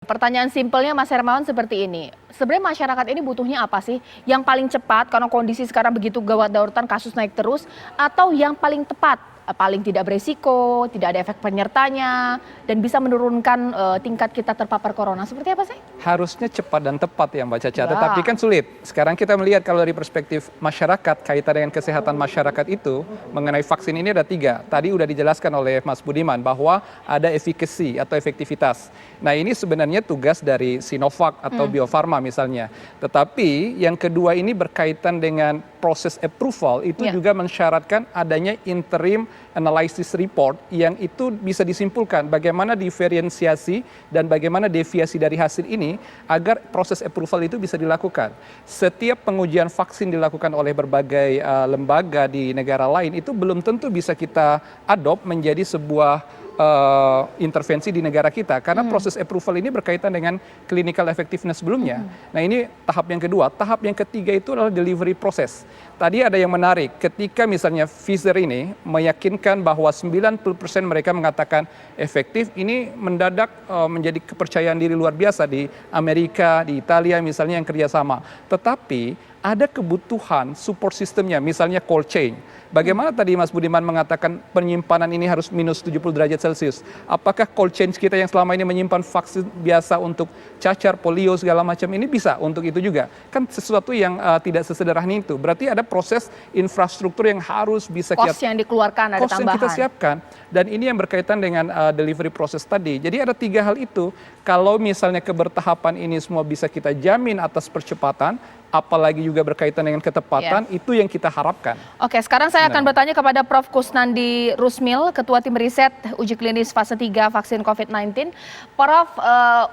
pertanyaan simpelnya Mas Hermawan seperti ini. Sebenarnya masyarakat ini butuhnya apa sih? Yang paling cepat karena kondisi sekarang begitu gawat darurat, kasus naik terus, atau yang paling tepat, paling tidak beresiko, tidak ada efek penyertanya, dan bisa menurunkan tingkat kita terpapar corona. Seperti apa sih? Harusnya cepat dan tepat ya Mbak Caca, Ya. tetapi kan sulit. Sekarang kita melihat kalau dari perspektif masyarakat, kaitan dengan kesehatan masyarakat itu, mengenai vaksin ini ada 3. Tadi udah dijelaskan oleh Mas Budiman bahwa ada efikasi atau efektivitas. Nah ini sebenarnya tugas dari Sinovac atau Bio Farma misalnya. Tetapi yang kedua ini berkaitan dengan proses approval, itu juga mensyaratkan adanya interim analysis report yang itu bisa disimpulkan bagaimana diferensiasi dan bagaimana deviasi dari hasil ini agar proses approval itu bisa dilakukan. Setiap pengujian vaksin dilakukan oleh berbagai lembaga di negara lain itu belum tentu bisa kita adopt menjadi sebuah intervensi di negara kita karena proses approval ini berkaitan dengan clinical effectiveness sebelumnya. Nah ini tahap yang kedua. Tahap yang ketiga itu adalah delivery process. Tadi ada yang menarik ketika misalnya Pfizer ini meyakinkan bahwa 90% mereka mengatakan efektif, ini mendadak menjadi kepercayaan diri luar biasa di Amerika, di Italia misalnya yang kerjasama. Tetapi ada kebutuhan support sistemnya, misalnya cold chain. Bagaimana tadi Mas Budiman mengatakan penyimpanan ini harus minus 70 derajat Celcius. Apakah cold chain kita yang selama ini menyimpan vaksin biasa untuk cacar, polio, segala macam ini bisa untuk itu juga? Kan sesuatu yang tidak sesederhana itu. Berarti ada proses infrastruktur yang harus bisa Cost yang dikeluarkan, ada yang kita siapkan. Dan ini yang berkaitan dengan delivery proses tadi. Jadi ada 3 hal itu. Kalau misalnya kebertahapan ini semua bisa kita jamin atas percepatan, apalagi juga berkaitan dengan ketepatan, itu yang kita harapkan. Oke, sekarang saya akan bertanya kepada Prof. Kusnandi Rusmil, Ketua Tim Riset Uji Klinis Fase 3 Vaksin COVID-19. Prof,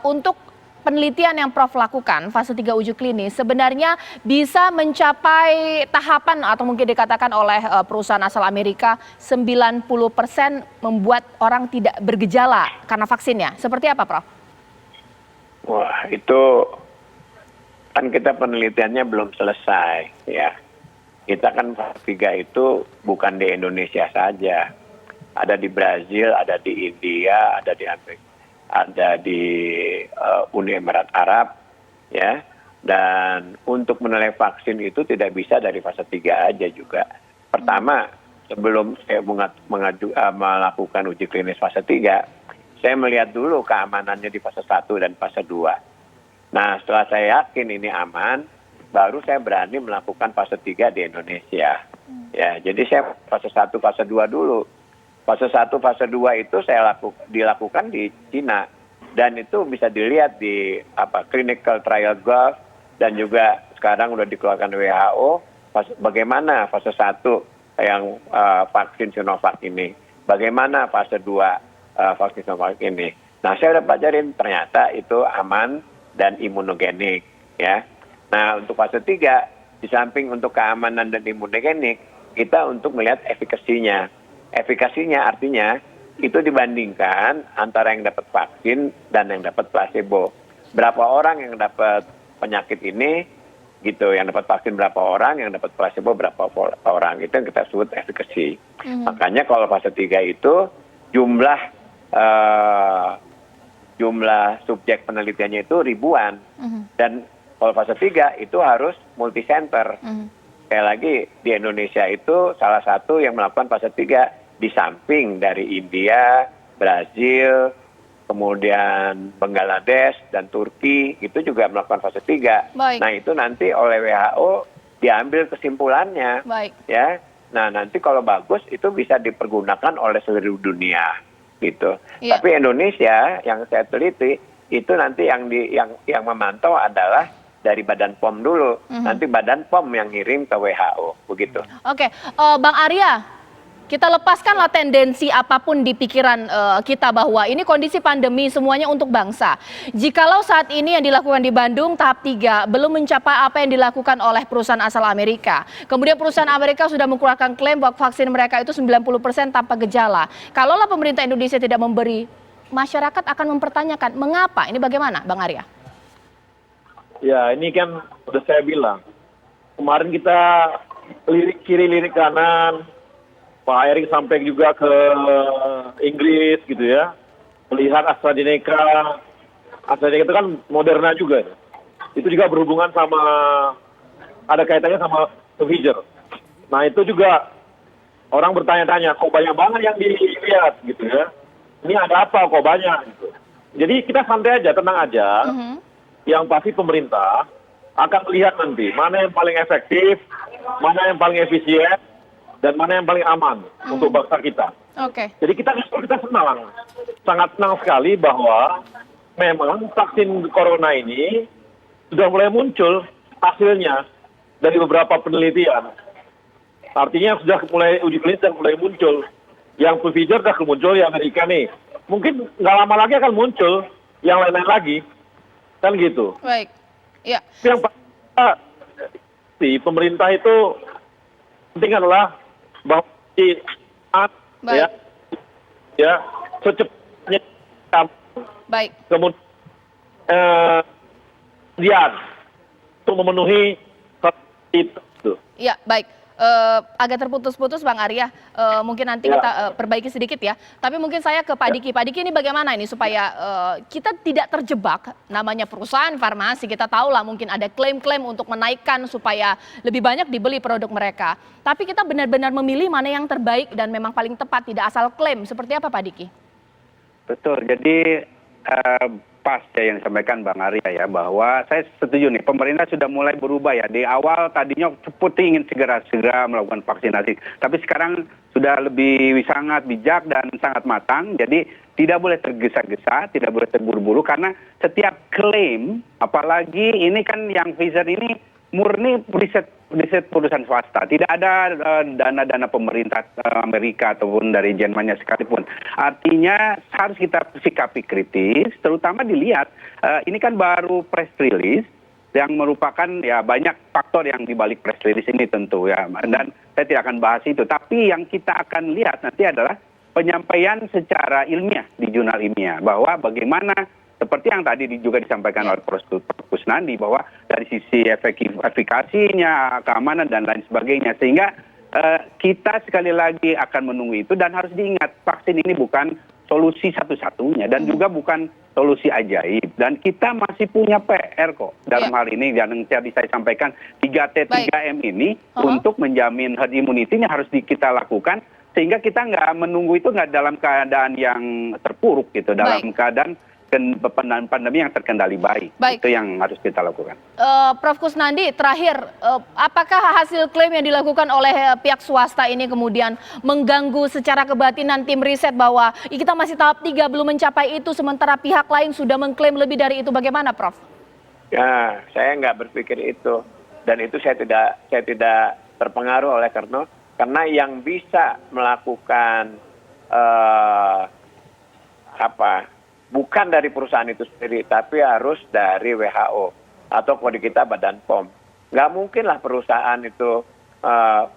untuk penelitian yang Prof lakukan, fase 3 uji klinis, sebenarnya bisa mencapai tahapan atau mungkin dikatakan oleh perusahaan asal Amerika 90% membuat orang tidak bergejala karena vaksinnya. Seperti apa, Prof? Wah, itu kan kita penelitiannya belum selesai ya. Kita kan fase 3 itu bukan di Indonesia saja. Ada di Brazil, ada di India, ada di Amerika, ada di Uni Emirat Arab ya. Dan untuk menilai vaksin itu tidak bisa dari fase 3 aja juga. Pertama, sebelum saya melakukan uji klinis fase 3, saya melihat dulu keamanannya di fase 1 dan fase 2. Nah, setelah saya yakin ini aman, baru saya berani melakukan fase 3 di Indonesia. Ya, jadi saya fase 1, fase 2 dulu. Fase 1, fase 2 itu saya dilakukan di Cina. Dan itu bisa dilihat di clinical trial gov dan juga sekarang sudah dikeluarkan WHO bagaimana fase 1 yang vaksin Sinovac ini. Bagaimana fase 2 vaksin Sinovac ini. Nah, saya udah pelajarin ternyata itu aman dan imunogenik ya. Nah, untuk fase 3 di samping untuk keamanan dan imunogenik, kita untuk melihat efikasinya. Efikasinya artinya itu dibandingkan antara yang dapat vaksin dan yang dapat placebo. Berapa orang yang dapat penyakit ini gitu, yang dapat vaksin berapa orang, yang dapat placebo berapa orang, itu yang kita sebut efikasi. Makanya kalau fase 3 itu jumlah subjek penelitiannya itu ribuan. Dan kalau fase 3 itu harus multi-center. Sekali lagi di Indonesia itu salah satu yang melakukan fase 3 di samping dari India, Brazil, kemudian Bangladesh dan Turki itu juga melakukan fase 3. Nah, itu nanti oleh WHO diambil kesimpulannya. Ya. Nah, nanti kalau bagus itu bisa dipergunakan oleh seluruh dunia gitu. Tapi Indonesia yang saya teliti itu nanti yang memantau adalah dari Badan POM dulu. Nanti Badan POM yang ngirim ke WHO begitu. Oke, Bang Arya, kita lepaskanlah tendensi apapun di pikiran kita bahwa ini kondisi pandemi semuanya untuk bangsa. Jikalau saat ini yang dilakukan di Bandung tahap 3 belum mencapai apa yang dilakukan oleh perusahaan asal Amerika. Kemudian perusahaan Amerika sudah mengeluarkan klaim bahwa vaksin mereka itu 90% tanpa gejala. Kalaulah pemerintah Indonesia tidak memberi, masyarakat akan mempertanyakan mengapa? Ini bagaimana, Bang Arya? Ya, ini kan sudah saya bilang. Kemarin kita lirik kiri, lirik kanan. Pak Erick sampai juga ke Inggris gitu ya, melihat AstraZeneca AstraZeneca itu kan Moderna juga. Itu juga berhubungan sama, ada kaitannya sama Pfizer. Nah itu juga orang bertanya-tanya, kok banyak banget yang dilihat gitu ya. Ini ada apa kok banyak gitu. Jadi kita santai aja, tenang aja. Yang pasti pemerintah akan melihat nanti mana yang paling efektif, mana yang paling efisien, dan mana yang paling aman untuk bangsa kita. Oke. Jadi kita senang, sangat senang sekali bahwa memang vaksin corona ini sudah mulai muncul hasilnya dari beberapa penelitian. Artinya sudah mulai uji klinis dan mulai muncul. Yang Pfizer sudah muncul di Amerika nih. Mungkin nggak lama lagi akan muncul yang lain-lain lagi. Kan gitu. Baik. Ya. Yang pasti pemerintah itu penting adalah bahwa ya secepatnya Baik. kemudian untuk memenuhi itu. Ya, baik. Agak terputus-putus Bang Arya, mungkin nanti kita perbaiki sedikit ya. Tapi mungkin saya ke Pak Diki. Pak Diki, ini bagaimana ini supaya kita tidak terjebak namanya perusahaan farmasi. Kita tahu lah mungkin ada klaim-klaim untuk menaikkan supaya lebih banyak dibeli produk mereka. Tapi kita benar-benar memilih mana yang terbaik dan memang paling tepat, tidak asal klaim. Seperti apa Pak Diki? Betul, jadi pas ya yang disampaikan Bang Arya ya, bahwa saya setuju nih, pemerintah sudah mulai berubah ya. Di awal tadinya seperti ingin segera melakukan vaksinasi, tapi sekarang sudah lebih sangat bijak dan sangat matang. Jadi tidak boleh tergesa-gesa, tidak boleh terburu-buru, karena setiap klaim, apalagi ini kan yang Pfizer ini murni riset perusahaan swasta, tidak ada dana-dana pemerintah Amerika ataupun dari Jermannya sekalipun. Artinya harus kita sikapi kritis, terutama dilihat ini kan baru press release yang merupakan ya banyak faktor yang dibalik press release ini tentu ya, dan saya tidak akan bahas itu. Tapi yang kita akan lihat nanti adalah penyampaian secara ilmiah di jurnal ilmiah, bahwa bagaimana seperti yang tadi juga disampaikan oleh Prof. Kusnandi, bahwa dari sisi efikasinya, keamanan, dan lain sebagainya. Sehingga kita sekali lagi akan menunggu itu, dan harus diingat, vaksin ini bukan solusi satu-satunya, dan juga bukan solusi ajaib. Dan kita masih punya PR kok dalam hal ini, yang tadi saya sampaikan, 3T, 3M ini untuk menjamin herd immunity ini harus kita lakukan, sehingga kita nggak menunggu itu nggak dalam keadaan yang terpuruk gitu, dalam keadaan pandemi yang terkendali baik. Itu yang harus kita lakukan. Prof. Kusnandi, terakhir, apakah hasil klaim yang dilakukan oleh pihak swasta ini kemudian mengganggu secara kebatinan tim riset bahwa kita masih tahap 3 belum mencapai itu, sementara pihak lain sudah mengklaim lebih dari itu, bagaimana Prof? Ya, saya nggak berpikir itu, dan itu saya tidak terpengaruh oleh karena yang bisa melakukan bukan dari perusahaan itu sendiri, tapi harus dari WHO atau kode kita Badan POM. Nggak mungkin lah perusahaan itu,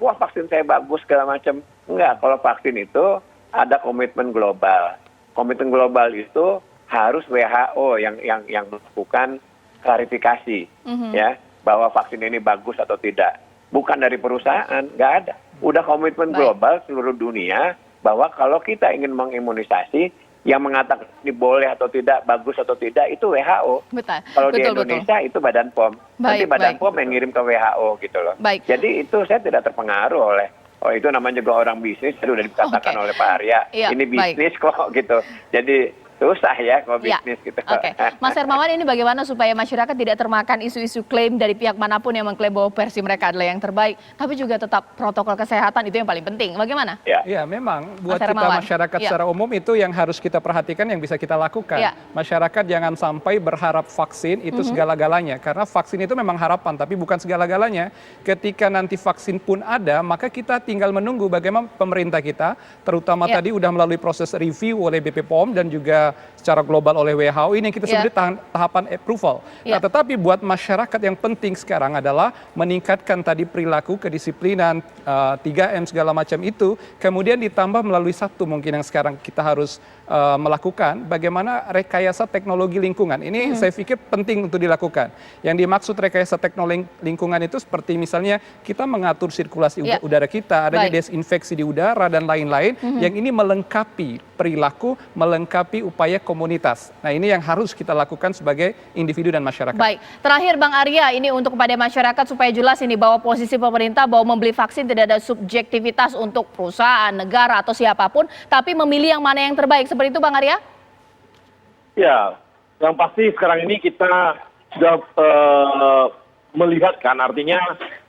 wah vaksin saya bagus segala macam. Enggak, kalau vaksin itu ada komitmen global. Komitmen global itu harus WHO yang melakukan klarifikasi, ya, bahwa vaksin ini bagus atau tidak. Bukan dari perusahaan, nggak ada. Udah komitmen global seluruh dunia bahwa kalau kita ingin mengimunisasi, yang mengatakan ini boleh atau tidak, bagus atau tidak, itu WHO. Kalau di Indonesia itu Badan POM. Nanti Badan POM yang ngirim ke WHO gitu loh. Jadi itu saya tidak terpengaruh oleh, itu namanya juga orang bisnis, tadi udah dikatakan oleh Pak Arya, ini bisnis kok gitu. Jadi susah ya kalau bisnis gitu. Mas Hermawan, ini bagaimana supaya masyarakat tidak termakan isu-isu klaim dari pihak manapun yang mengklaim bahwa versi mereka adalah yang terbaik, tapi juga tetap protokol kesehatan itu yang paling penting. Bagaimana? Ya, memang buat kita masyarakat secara umum itu yang harus kita perhatikan, yang bisa kita lakukan. Masyarakat jangan sampai berharap vaksin itu segala-galanya, karena vaksin itu memang harapan, tapi bukan segala-galanya. Ketika nanti vaksin pun ada, maka kita tinggal menunggu bagaimana pemerintah kita, terutama tadi udah melalui proses review oleh BP POM dan juga secara global oleh WHO, ini yang kita sebut tahapan approval. Nah, tetapi buat masyarakat yang penting sekarang adalah meningkatkan tadi perilaku, kedisiplinan, 3M segala macam itu, kemudian ditambah melalui satu mungkin yang sekarang kita harus melakukan, bagaimana rekayasa teknologi lingkungan. Ini saya pikir penting untuk dilakukan. Yang dimaksud rekayasa teknologi lingkungan itu seperti misalnya kita mengatur sirkulasi udara kita, adanya desinfeksi di udara dan lain-lain, yang ini melengkapi perilaku, melengkapi upaya komunitas. Nah, ini yang harus kita lakukan sebagai individu dan masyarakat. Baik, terakhir Bang Arya, ini untuk kepada masyarakat supaya jelas ini bahwa posisi pemerintah bahwa membeli vaksin tidak ada subjektivitas untuk perusahaan, negara atau siapapun, tapi memilih yang mana yang terbaik. Seperti itu Bang Arya? Ya, yang pasti sekarang ini kita sudah melihat kan, artinya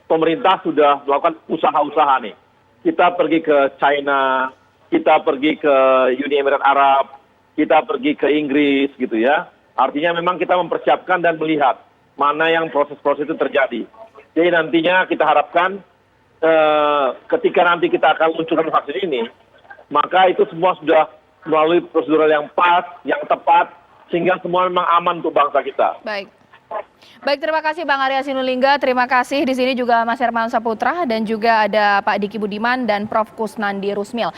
pemerintah sudah melakukan usaha-usaha nih. Kita pergi ke China, kita pergi ke Uni Emirat Arab, kita pergi ke Inggris gitu ya. Artinya memang kita mempersiapkan dan melihat mana yang proses-proses itu terjadi. Jadi nantinya kita harapkan ketika nanti kita akan luncurkan vaksin ini, maka itu semua sudah melalui prosedur yang pas, yang tepat, sehingga semua memang aman untuk bangsa kita. Baik. Baik, terima kasih Bang Arya Sinulinga, terima kasih. Di sini juga Mas Hermawan Saputra dan juga ada Pak Diki Budiman dan Prof. Kusnandi Rusmil.